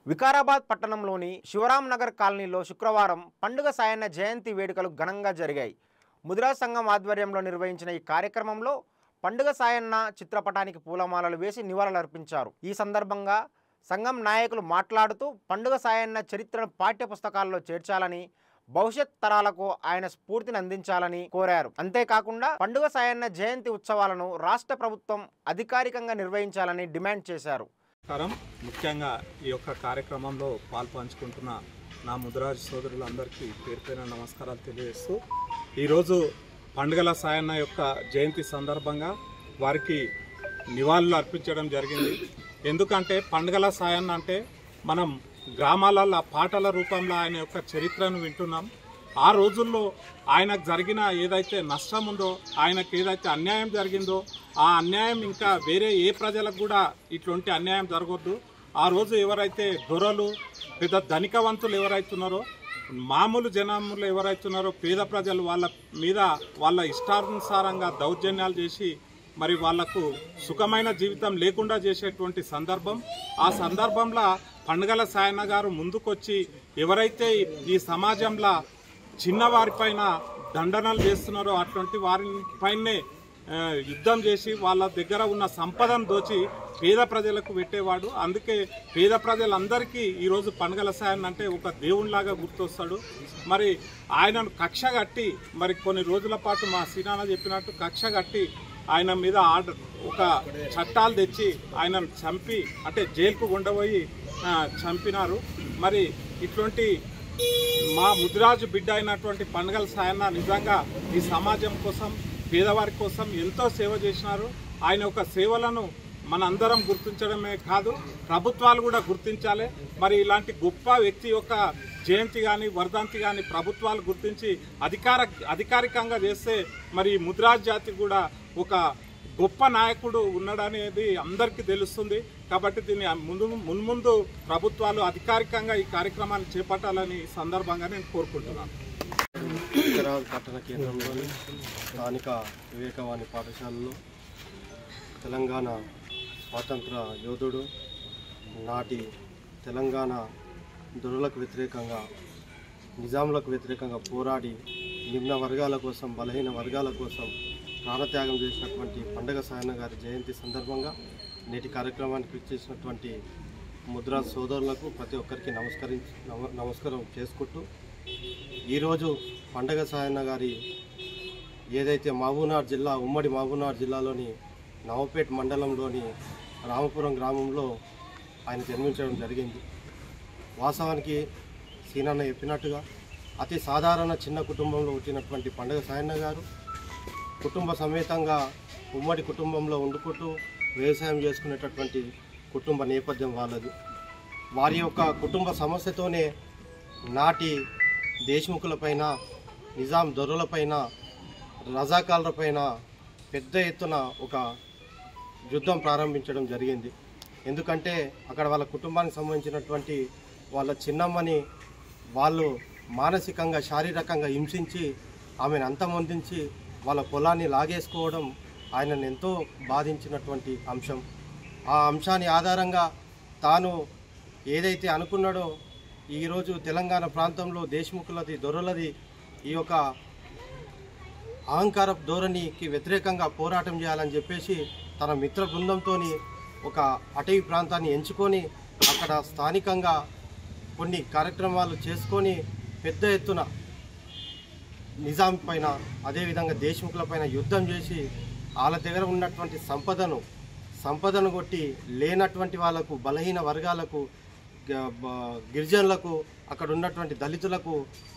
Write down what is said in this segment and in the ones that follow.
వికారాబాద్ పట్టణంలోని శివరాం నగర్ కాలనీలో శుక్రవారం పండుగ సాయన్న జయంతి వేడుకలు ఘనంగా జరిగాయి. ముదిరాజ్ సంఘం ఆధ్వర్యంలో నిర్వహించిన ఈ కార్యక్రమంలో పండుగ సాయన్న చిత్రపటానికి పూలమాలలు వేసి నివాళులర్పించారు. ఈ సందర్భంగా సంఘం నాయకులు మాట్లాడుతూ పండుగ సాయన్న చరిత్రను పాఠ్యపుస్తకాల్లో చేర్చాలని, భవిష్యత్ తరాలకు ఆయన స్ఫూర్తిని అందించాలని కోరారు. అంతేకాకుండా పండుగ సాయన్న జయంతి ఉత్సవాలను రాష్ట్ర ప్రభుత్వం అధికారికంగా నిర్వహించాలని డిమాండ్ చేశారు. ముఖ్యంగా ఈ యొక్క కార్యక్రమంలో పాల్పంచుకుంటున్న నా ముదిరాజు సోదరులందరికీ పేరు పేరున నమస్కారాలు తెలియజేస్తూ, ఈరోజు పండుగల సాయన్న యొక్క జయంతి సందర్భంగా వారికి నివాళులు అర్పించడం జరిగింది. ఎందుకంటే పండుగల సాయన్న అంటే మనం గ్రామాలలో పాటల రూపంలో ఆయన యొక్క చరిత్రను వింటున్నాం. ఆ రోజుల్లో ఆయనకు జరిగిన ఏదైతే నష్టం ఉందో, ఆయనకు ఏదైతే అన్యాయం జరిగిందో ఆ అన్యాయం ఇంకా వేరే ఏ ప్రజలకు కూడా ఇట్లాంటి అన్యాయం జరగొద్దు. ఆ రోజు ఎవరైతే దొరలు పెద్ద ధనికవంతులు ఎవరైతున్నారో, మామూలు జనములు ఎవరైతున్నారో, పేద ప్రజలు వాళ్ళ మీద వాళ్ళ ఇష్టానుసారంగా దౌర్జన్యాలు చేసి మరి వాళ్లకు సుఖమైన జీవితం లేకుండా చేసేటువంటి సందర్భం. ఆ సందర్భంలో పండుగల సాయన్న గారు ముందుకొచ్చి ఎవరైతే ఈ సమాజంలో చిన్నవారిపైన దండనలు చేస్తున్నారో అటువంటి వారిపైనే యుద్ధం చేసి వాళ్ళ దగ్గర ఉన్న సంపదను దోచి పేద ప్రజలకు పెట్టేవాడు. అందుకే పేద ప్రజలందరికీ ఈరోజు పండుగల సాయన్న అంటే ఒక దేవునిలాగా గుర్తొస్తాడు. మరి ఆయనను కక్ష కట్టి మరి కొన్ని రోజుల పాటు మా సీనాన్న చెప్పినట్టు కక్ష కట్టి ఆయన మీద ఒక చట్టాలు తెచ్చి ఆయనను చంపి అంటే జైలుకు ఉండబోయి చంపినారు. మరి ఇటువంటి మా ముదిరాజు బిడ్డ అయినటువంటి పండుగల సాయన్న నిజంగా ఈ సమాజం కోసం, పేదవారి కోసం ఎంతో సేవ చేసినారు. ఆయన యొక్క సేవలను మనందరం గుర్తించడమే కాదు, ప్రభుత్వాలు కూడా గుర్తించాలి. మరి ఇలాంటి గొప్ప వ్యక్తి యొక్క జయంతి కానీ వర్ధంతి కానీ ప్రభుత్వాలు గుర్తించి అధికారికంగా చేస్తే మరి ముదిరాజ్ జాతి కూడా ఒక గొప్ప నాయకుడు ఉన్నాడనేది అందరికీ తెలుస్తుంది. కాబట్టి దీన్ని మున్ముందు ప్రభుత్వాలు అధికారికంగా ఈ కార్యక్రమాన్ని చేపట్టాలని సందర్భంగా నేను కోరుకుంటున్నాను. వికారాబాద్ పట్టణ కేంద్రంలోని స్థానిక వివేకవాణి పాఠశాలలో తెలంగాణ స్వాతంత్ర యోధుడు, నాటి తెలంగాణ దొరలకు వ్యతిరేకంగా, నిజాంలకు వ్యతిరేకంగా పోరాడి నిమ్న వర్గాల కోసం, బలహీన వర్గాల కోసం ప్రాణత్యాగం చేసినటువంటి పండుగ సాయన్న గారి జయంతి సందర్భంగా నేటి కార్యక్రమానికి ఇచ్చేసినటువంటి ముద్రాజ్ సోదరులకు ప్రతి ఒక్కరికి నమస్కారం చేసుకుంటూ, ఈరోజు పండుగ సాయన్న గారి ఏదైతే మహబూబ్నగర్ జిల్లా, ఉమ్మడి మహబూబ్నగర్ జిల్లాలోని నవపేట్ మండలంలోని రామపురం గ్రామంలో ఆయన జన్మించడం జరిగింది. వాస్తవానికి సీనన్న చెప్పినట్టుగా అతి సాధారణ చిన్న కుటుంబంలో పుట్టినటువంటి పండుగ సాయన్న గారు కుటుంబ సమేతంగా ఉమ్మడి కుటుంబంలో వండుకుంటూ వ్యవసాయం చేసుకునేటటువంటి కుటుంబ నేపథ్యం వాళ్ళది. వారి యొక్క కుటుంబ సమస్యతోనే నాటి దేశముఖులపైన, నిజాం దొరలపైన, రజాకాలపైన పెద్ద ఎత్తున ఒక యుద్ధం ప్రారంభించడం జరిగింది. ఎందుకంటే అక్కడ వాళ్ళ కుటుంబానికి సంబంధించినటువంటి వాళ్ళ చిన్నమ్మని వాళ్ళు మానసికంగా, శారీరకంగా హింసించి ఆమెను అంతమొందించి వాళ్ళ పొలాన్ని లాగేసుకోవడం ఆయనను ఎంతో బాధించినటువంటి అంశం. ఆ అంశాన్ని ఆధారంగా తాను ఏదైతే అనుకున్నాడో, ఈరోజు తెలంగాణ ప్రాంతంలో దేశముఖులది, దొరలది ఈ యొక్క అహంకార ధోరణికి వ్యతిరేకంగా పోరాటం చేయాలని చెప్పేసి తన మిత్ర బృందంతో ఒక అటవీ ప్రాంతాన్ని ఎంచుకొని అక్కడ స్థానికంగా కొన్ని కార్యక్రమాలు చేసుకొని పెద్ద ఎత్తున నిజాం పైన, అదేవిధంగా దేశముఖుల పైన యుద్ధం చేసి వాళ్ళ దగ్గర ఉన్నటువంటి సంపదను కొట్టి లేనటువంటి వాళ్ళకు, బలహీన వర్గాలకు, గిరిజనులకు, అక్కడ ఉన్నటువంటి దళితులకు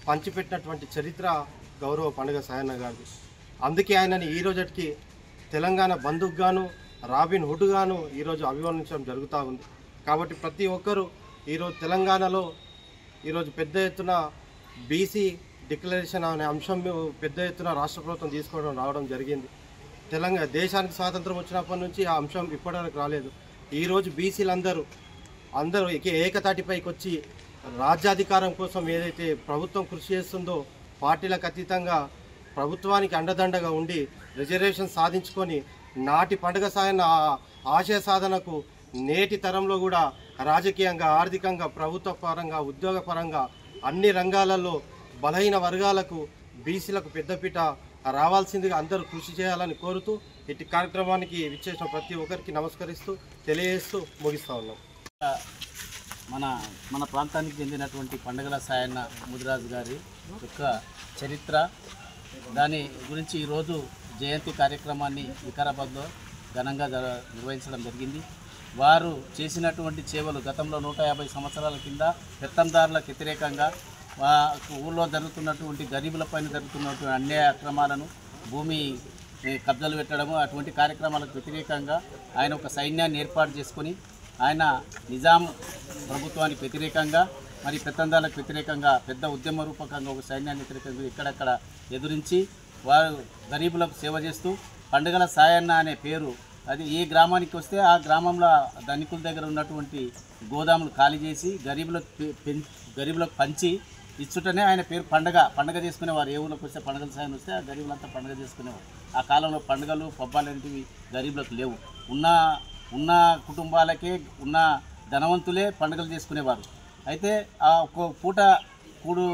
పంచిపెట్టినటువంటి చరిత్ర గౌరవ పండుగ సాయన్న గారిది. అందుకే ఆయనని ఈ రోజుకి తెలంగాణ బంధువుగాను, రాబిన్ హుడ్గాను ఈరోజు అభివర్ణించడం జరుగుతూ ఉంది. కాబట్టి ప్రతి ఒక్కరూ ఈరోజు తెలంగాణలో ఈరోజు పెద్ద ఎత్తున బీసీ డిక్లరేషన్ అనే అంశం పెద్ద ఎత్తున రాష్ట్ర ప్రభుత్వం రావడం జరిగింది. దేశానికి స్వాతంత్రం వచ్చినప్పటి నుంచి ఆ అంశం ఇప్పటివరకు రాలేదు. ఈరోజు బీసీలందరూ ఏకతాటిపైకి వచ్చి రాజ్యాధికారం కోసం ఏదైతే ప్రభుత్వం కృషి చేస్తుందో, పార్టీలకు అతీతంగా ప్రభుత్వానికి అండదండగా ఉండి రిజర్వేషన్ సాధించుకొని నాటి పండుగ సాయన్న ఆశయ సాధనకు నేటి తరంలో కూడా రాజకీయంగా, ఆర్థికంగా, ప్రభుత్వ పరంగా, ఉద్యోగ పరంగా అన్ని రంగాలలో బలహీన వర్గాలకు, బీసీలకు పెద్దపీట రావాల్సిందిగా అందరూ కృషి చేయాలని కోరుతూ ఇటు కార్యక్రమానికి విచ్చేసిన ప్రతి ఒక్కరికి నమస్కరిస్తూ తెలియజేస్తూ ముగిస్తా ఉన్నాం. మన ప్రాంతానికి చెందినటువంటి పండుగల సాయన్న ముదిరాజు గారి యొక్క చరిత్ర, దాని గురించి ఈరోజు జయంతి కార్యక్రమాన్ని వికారాబాద్లో ఘనంగా నిర్వహించడం జరిగింది. వారు చేసినటువంటి సేవలు గతంలో 150 సంవత్సరాల కింద పెత్తందారులకు వ్యతిరేకంగా ఊళ్ళో జరుగుతున్నటువంటి గరీబులపైన జరుగుతున్నటువంటి అన్యాయ అక్రమాలను, భూమి కబ్జాలు పెట్టడము, అటువంటి కార్యక్రమాలకు వ్యతిరేకంగా ఆయన ఒక సైన్యాన్ని ఏర్పాటు చేసుకొని ఆయన నిజాం ప్రభుత్వానికి వ్యతిరేకంగా, మరి పెత్తందారులకు వ్యతిరేకంగా పెద్ద ఉద్యమ రూపకంగా ఒక సైన్యాన్ని వ్యతిరేకంగా ఇక్కడక్కడ ఎదురించి వారు గరీబులకు సేవ చేస్తూ పండుగల సాయన్న అనే పేరు, అది ఏ గ్రామానికి వస్తే ఆ గ్రామంలో ధనికుల దగ్గర ఉన్నటువంటి గోదాములు ఖాళీ చేసి గరీబులకు పంచి ఇచ్చుటనే ఆయన పేరు పండగ చేసుకునేవారు. ఏ ఊళ్ళకి వస్తే పండుగల సాయం వస్తే ఆ గరీబులంతా పండుగ చేసుకునేవారు. ఆ కాలంలో పండుగలు పబ్బాలు అనేవి గరీబులకు లేవు. ఉన్న కుటుంబాలకే, ఉన్న ధనవంతులే పండుగలు చేసుకునేవారు. అయితే ఆ ఒక్క పూట కూడు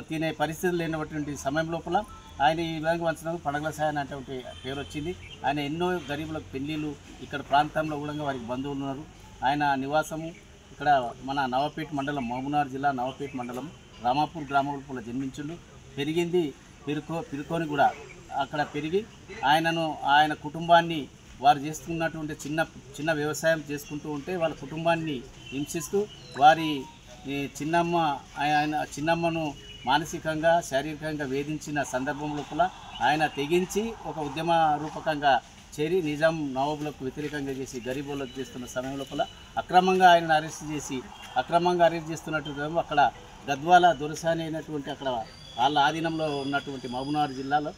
తినే పరిస్థితులు లేనటువంటి సమయం లోపల ఆయన ఈ విధంగా వంచడానికి పండుగల సాయం అనేటువంటి పేరు వచ్చింది. ఆయన ఎన్నో గరీబులకు పెళ్ళిళ్ళు, ఇక్కడ ప్రాంతంలో కూడా వారికి బంధువులు ఉన్నారు. ఆయన నివాసము ఇక్కడ మన నవాపేట మండలం, మహబూబ్నగర్ జిల్లా నవాపేట మండలం రామాపూర్ గ్రామంలో జన్మించిండు. పెరిగింది పిరుకోని కూడా అక్కడ పెరిగి ఆయన కుటుంబాన్ని వారు చేస్తున్నటువంటి చిన్న వ్యవసాయం చేసుకుంటూ ఉంటే వాళ్ళ కుటుంబాన్ని హింసిస్తూ వారి చిన్నమ్మను మానసికంగా, శారీరకంగా వేధించిన సందర్భం లోపల ఆయన తెగించి ఒక ఉద్యమ రూపకంగా చేరి నిజాం నవాబులకు వ్యతిరేకంగా చేసి గరీబులకు చేస్తున్న సమయం లోపల అక్రమంగా ఆయనను అరెస్ట్ చేస్తున్నట్టు అక్కడ గద్వాల దొరసాని అయినటువంటి అక్కడ వాళ్ళ ఆధీనంలో ఉన్నటువంటి మహబూబ్నగర్ జిల్లాలో,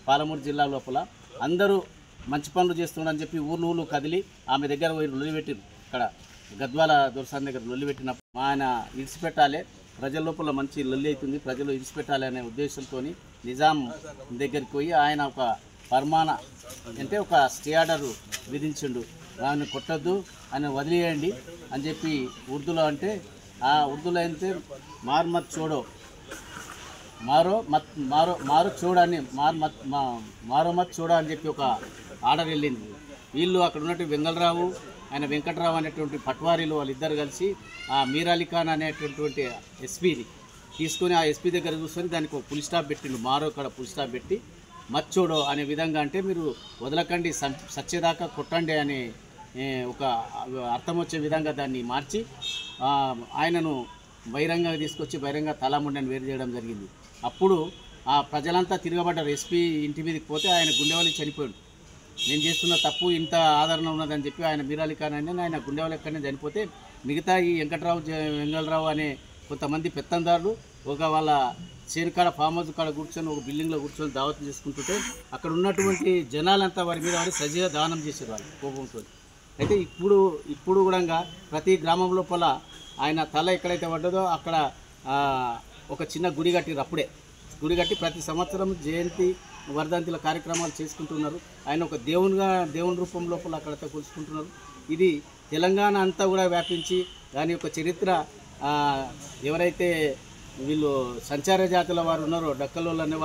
పాలమూరు జిల్లా లోపల అందరూ మంచి పనులు చేస్తున్నారని చెప్పి ఊళ్ళు కదిలి ఆమె దగ్గర పోయి లొల్లిపెట్టిరు. ఇక్కడ గద్వాల దొరసాని దగ్గర లొల్లిపెట్టినప్పుడు ఆయన ఇడిచిపెట్టాలి, ప్రజల లోపల మంచి లొల్లి అవుతుంది, ప్రజలు ఇడిచిపెట్టాలి అనే ఉద్దేశంతో నిజాం దగ్గరికి పోయి ఆయన ఒక అంటే ఒక స్టే ఆర్డర్ విధించిండు. ఆమెను కొట్టద్దు, ఆయన వదిలేయండి అని చెప్పి ఉర్దూలో అంటే, ఆ ఉర్దూలో అయితే మత్ చూడో మారో చూడని మత్ చూడ అని చెప్పి ఒక ఆర్డర్ వెళ్ళింది. వీళ్ళు అక్కడ ఉన్నట్టు వెంగళరావు, ఆయన వెంకటరావు అనేటువంటి పట్వారీలు వాళ్ళిద్దరు కలిసి ఆ మీర్ అలీ ఖాన్ అనేటటువంటి ఎస్పీని తీసుకొని ఆ ఎస్పీ దగ్గర చూసుకొని దానికి ఒక ఫుల్ స్టాప్ పెట్టిండు. మారో కాడ ఫుల్ స్టాప్ పెట్టి మచ్చోడో అనే విధంగా, అంటే మీరు వదలకండి, సచ్చేదాకా కొట్టండి అనే ఒక అర్థం వచ్చే విధంగా దాన్ని మార్చి ఆయనను బహిరంగంగా తీసుకొచ్చి బహిరంగ తలాముండని వేరు చేయడం జరిగింది. అప్పుడు ఆ ప్రజలంతా తిరగబడ్డారు. ఎస్పీ ఇంటి మీదకి పోతే ఆయన గుండెవల్లి చనిపోయాడు. నేను చేస్తున్న తప్పు ఇంత ఆదరణ ఉన్నదని చెప్పి ఆయన మీర్ అలీ ఖాన్ అని ఆయన గుండెవల్లి ఎక్కడనే చనిపోతే మిగతా ఈ వెంగళరావు అనే కొంతమంది పెత్తందారులు ఒక వాళ్ళ చేనుకాడ ఫామ్ హౌస్ కాడ కూర్చొని ఒక బిల్డింగ్లో కూర్చొని దావతం చేసుకుంటుంటే అక్కడ ఉన్నటువంటి జనాలంతా వారి మీద వాడి సజీవ దానం చేశారు వాళ్ళు కోపంతో. అయితే ఇప్పుడు కూడా ప్రతి గ్రామం లోపల ఆయన తల ఎక్కడైతే పడ్డదో అక్కడ ఒక చిన్న గుడి కట్టిరు. అప్పుడే గుడి కట్టి ప్రతి సంవత్సరం జయంతి వర్ధంతిల కార్యక్రమాలు చేసుకుంటున్నారు. ఆయన ఒక దేవుని రూపం లోపల అక్కడైతే కొలుసుకుంటున్నారు. ఇది తెలంగాణ అంతా కూడా వ్యాపించి దాని యొక్క చరిత్ర ఎవరైతే వీళ్ళు సంచార జాతుల వారు ఉన్నారో డక్కలోళ్ళు అనే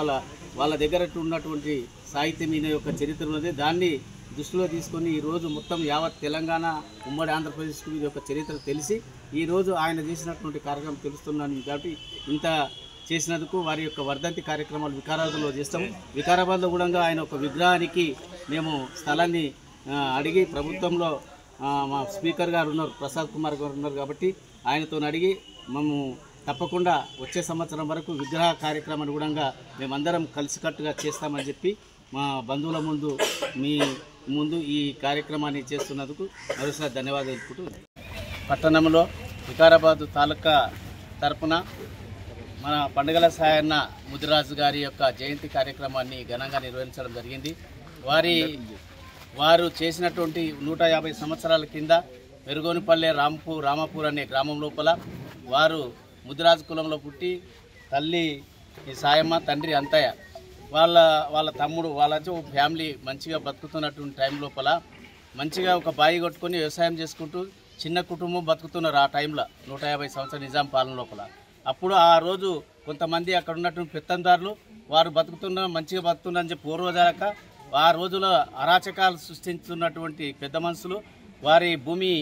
వాళ్ళ దగ్గర ఉన్నటువంటి సాహిత్యం ఈయన యొక్క చరిత్ర ఉన్నది. దాన్ని దృష్టిలో తీసుకొని ఈరోజు మొత్తం యావత్ తెలంగాణ, ఉమ్మడి ఆంధ్రప్రదేశ్కు ఇది యొక్క చరిత్ర తెలిసి ఈరోజు ఆయన చేసినటువంటి కార్యక్రమం తెలుస్తున్నాను. కాబట్టి ఇంత చేసినందుకు వారి యొక్క వర్ధంతి కార్యక్రమాలు వికారాబాద్లో చేస్తాము. వికారాబాద్లో కూడా ఆయన ఒక విగ్రహానికి మేము స్థలాన్ని అడిగి ప్రభుత్వంలో మా స్పీకర్ గారు ఉన్నారు, ప్రసాద్ కుమార్ గారు ఉన్నారు, కాబట్టి ఆయనతో అడిగి మేము తప్పకుండా వచ్చే సంవత్సరం వరకు విగ్రహ కార్యక్రమాన్ని కూడా మేమందరం కలిసికట్టుగా చేస్తామని చెప్పి మా బంధువుల మీ ముందు ఈ కార్యక్రమాన్ని చేస్తున్నందుకు మరోసారి ధన్యవాదాలు తెలుపుతూ పట్టణంలో వికారాబాద్ తాలూకా తరపున మన పండుగల సాయన్న ముదిరాజు గారి యొక్క జయంతి కార్యక్రమాన్ని ఘనంగా నిర్వహించడం జరిగింది. వారు చేసినటువంటి 150 సంవత్సరాల కింద మెరుగోనిపల్లె రామాపూర్ అనే గ్రామం లోపల వారు ముదిరాజు కులంలో పుట్టి తల్లి సాయమ్మ, తండ్రి అంతయ్య, వాళ్ళ తమ్ముడు, వాళ్ళ ఫ్యామిలీ మంచిగా బతుకుతున్నటువంటి టైం లోపల మంచిగా ఒక బావి కొట్టుకొని వ్యవసాయం చేసుకుంటూ చిన్న కుటుంబం బతుకుతున్నారు ఆ టైంలో 150 సంవత్సరాల నిజాం పాలన లోపల. అప్పుడు ఆ రోజు కొంతమంది అక్కడ ఉన్నటువంటి పెత్తందారులు వారు మంచిగా బతుకుతున్నారని చెప్పి పూర్వజాక ఆ రోజులో అరాచకాలు సృష్టించున్నటువంటి పెద్ద మనుషులు వారి భూమి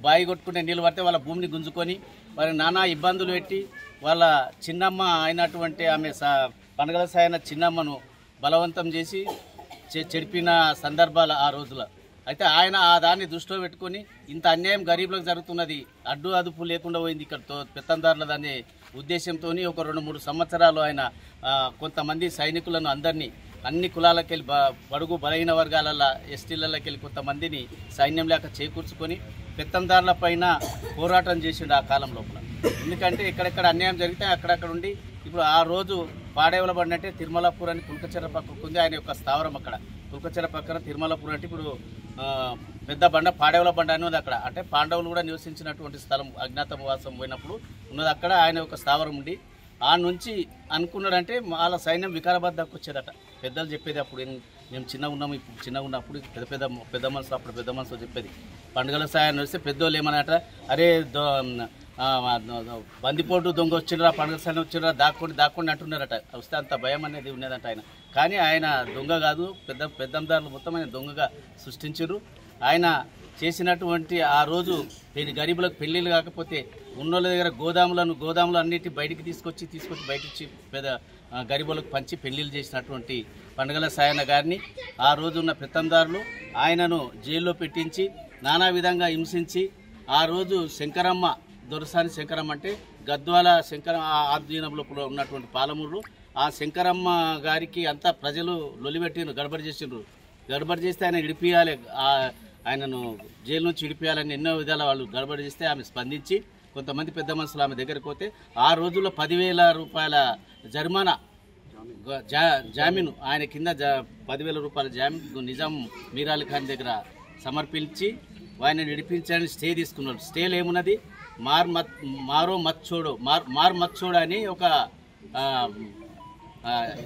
బాయి కొట్టుకుంటే నీళ్ళు పడితే వాళ్ళ భూమిని గుంజుకొని వారి నానా ఇబ్బందులు పెట్టి వాళ్ళ చిన్నమ్మ అయినటువంటి ఆమె పండుగల సాయన చిన్నమ్మను బలవంతం చేసి చెడిపిన సందర్భాలు ఆ రోజులో. అయితే ఆయన ఆ దాన్ని దృష్టిలో పెట్టుకొని ఇంత అన్యాయం గరీబులకు జరుగుతున్నది, అడ్డు అదుపు లేకుండా పోయింది ఇక్కడ పెత్తందారుల దాని ఉద్దేశంతో ఒక 2-3 సంవత్సరాలు ఆయన కొంతమంది సైనికులను అందరినీ అన్ని కులాలకు వెళ్ళి బడుగు బలహీన వర్గాలలో ఎస్టీలకి వెళ్ళి కొంతమందిని సైన్యం లేక చేకూర్చుకొని పెత్తందారుల పైన పోరాటం చేసిండు ఆ కాలం లోపల. ఎందుకంటే ఎక్కడెక్కడ అన్యాయం జరిగితే అక్కడక్కడ ఉండి ఇప్పుడు ఆ రోజు పాడేవల బండి అంటే తిరుమలపూర్ అని పుల్కచెర పక్కకు ఉంది, ఆయన యొక్క స్థావరం అక్కడ పుల్కచెర పక్కన తిరుమలపూర్ అంటే ఇప్పుడు పెద్ద బండ పాడేవల బండ అని ఉంది అక్కడ. అంటే పాండవులు కూడా నివసించినటువంటి స్థలం అజ్ఞాతవాసం పోయినప్పుడు ఉన్నది అక్కడ ఆయన యొక్క స్థావరం ఉండి ఆ నుంచి అనుకున్నాడంటే వాళ్ళ సైన్యం వికారాబాద్ దాకా వచ్చేదట. పెద్దలు చెప్పేది అప్పుడు మేము చిన్నగా ఉన్నాము, ఇప్పుడు చిన్నగా ఉన్నప్పుడు పెద్ద మనసు అప్పుడు పెద్ద మనసు చెప్పేది పండుగల సాయాన్ని వస్తే పెద్దోళ్ళు ఏమన్నట, అరే బందిపోటు దొంగ వచ్చిండ్రా పండుగల సాయం వచ్చిండ్రా దాక్కోండి అంటున్నారట. వస్తే అంత భయం అనేది ఉన్నదంట ఆయన. కానీ ఆయన దొంగ కాదు, పెద్దందారులు మొత్తం ఆయన దొంగగా సృష్టించారు. ఆయన చేసినటువంటి ఆ రోజు గరీబులకు పెళ్ళిళ్ళు కాకపోతే ఉన్నోళ్ళ దగ్గర గోదాములు అన్నిటి బయటికి తీసుకొచ్చి బయటికి పెద్ద గరీబులకు పంచి పెళ్ళిళ్ళు చేసినటువంటి పండుగల సాయన్న గారిని ఆ రోజు ఉన్న పెత్తందారులు ఆయనను జైల్లో పెట్టించి నానా విధంగా హింసించి ఆ రోజు శంకరమ్మ దొరసాని శంకరమ్మ అంటే గద్వాల ఆధీనంలో ఉన్నటువంటి పాలమూరు ఆ శంకరమ్మ గారికి అంతా ప్రజలు లొలిపెట్టిండ్రు, గడబడి చేస్తే ఆయన విడిపియాలి, ఆయనను జైలు నుంచి విడిపియాలని ఎన్నో విధాల వాళ్ళు గడబడి చేస్తే ఆమె స్పందించి కొంతమంది పెద్ద మనుషులు ఆమె దగ్గరికి పోతే ఆ రోజుల్లో 10,000 రూపాయల జరిమానా జామీను ఆయన కింద 10,000 రూపాయల జామీను నిజాం మీర్ అలీ ఖాన్ దగ్గర సమర్పించి ఆయన విడిపించడానికి స్టే తీసుకున్నాడు. స్టేలో ఏమున్నది మారో మత్ చోడో అని ఒక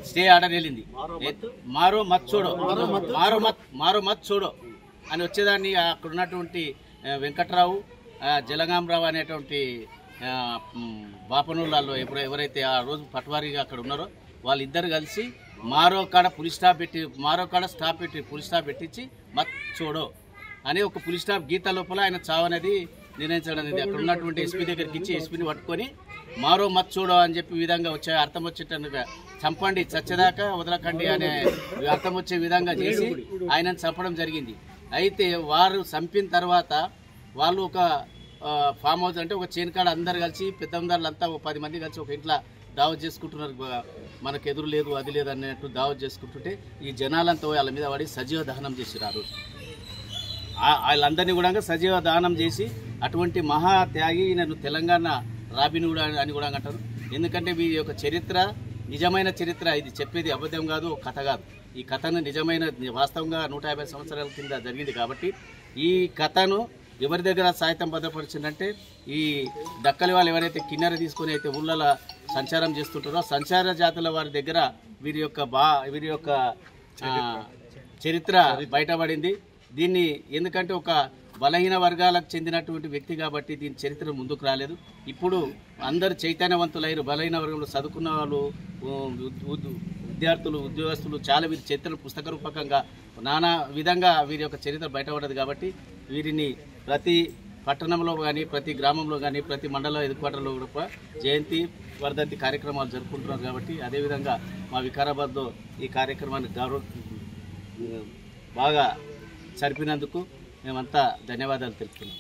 స్టే ఆర్డర్ వెళ్ళింది. మారో మత్ చోడో అని వచ్చేదాన్ని అక్కడ ఉన్నటువంటి వెంకట్రావు జలగాంరావు అనేటువంటి బాపనూళ్ళలో ఎవరైతే ఆ రోజు పట్వారీగా అక్కడ ఉన్నారో వాళ్ళిద్దరు కలిసి మారో కాడ స్టాప్ పెట్టించి మత్ చోడో అని ఒక పులి స్టాప్ గీత లోపల ఆయన చావు అనేది నిర్ణయించడం అనేది అక్కడ ఉన్నటువంటి ఎస్పీ దగ్గరికి ఇచ్చి ఎస్పీని పట్టుకొని మారో మత్ చూడో అని చెప్పి విధంగా వచ్చే అర్థం వచ్చేటట్టుగా చంపండి చచ్చేదాకా వదలకండి అనే అర్థం వచ్చే విధంగా చేసి ఆయనను చంపడం జరిగింది. అయితే వారు చంపిన తర్వాత వాళ్ళు ఒక ఫామ్ హౌస్ అంటే ఒక చేనుకాడ అందరు కలిసి పెద్దందారులు అంతా 10 మంది కలిసి ఒక ఇంట్లో దావత్ చేసుకుంటున్నారు, మనకు ఎదురు లేదు అది లేదు అన్నట్టు దావత్ చేసుకుంటుంటే ఈ జనాలంతా వాళ్ళ మీద పడి సజీవ దహనం చేశారు. ఆ రోజు వాళ్ళందరినీ కూడా సజీవ దహనం చేసి అటువంటి మహా త్యాగి నేను తెలంగాణ రాబిన్ కూడా అని కూడా అంటారు. ఎందుకంటే వీరి యొక్క చరిత్ర నిజమైన చరిత్ర, ఇది చెప్పేది అబద్ధం కాదు, కథ కాదు. ఈ కథను నిజమైన వాస్తవంగా 150 సంవత్సరాల కింద జరిగింది కాబట్టి ఈ కథను ఎవరి దగ్గర సాహిత్యం భద్రపరిచిందంటే ఈ దక్కలి వాళ్ళు ఎవరైతే కిన్నెర తీసుకొని అయితే ఊళ్ళలో సంచారం చేస్తుంటారో సంచార జాతుల వారి దగ్గర వీరి యొక్క చరిత్ర బయటపడింది. దీన్ని ఎందుకంటే ఒక బలహీన వర్గాలకు చెందినటువంటి వ్యక్తి కాబట్టి దీని చరిత్ర ముందుకు రాలేదు. ఇప్పుడు అందరు చైతన్యవంతులైన బలహీన వర్గంలో చదువుకున్న వాళ్ళు విద్యార్థులు ఉద్యోగస్తులు చాలా వీరి చరిత్ర పుస్తక రూపకంగా నానా విధంగా వీరి యొక్క చరిత్ర బయటపడదు కాబట్టి వీరిని ప్రతి పట్టణంలో కానీ ప్రతి గ్రామంలో కానీ ప్రతి మండల హెడ్ క్వార్టర్లో కూడా జయంతి వర్ధంతి కార్యక్రమాలు జరుపుకుంటున్నారు. కాబట్టి అదేవిధంగా మా వికారాబాద్లో ఈ కార్యక్రమాన్ని బాగా జరిపినందుకు మేమంతా ధన్యవాదాలు తెలుపుతున్నాం.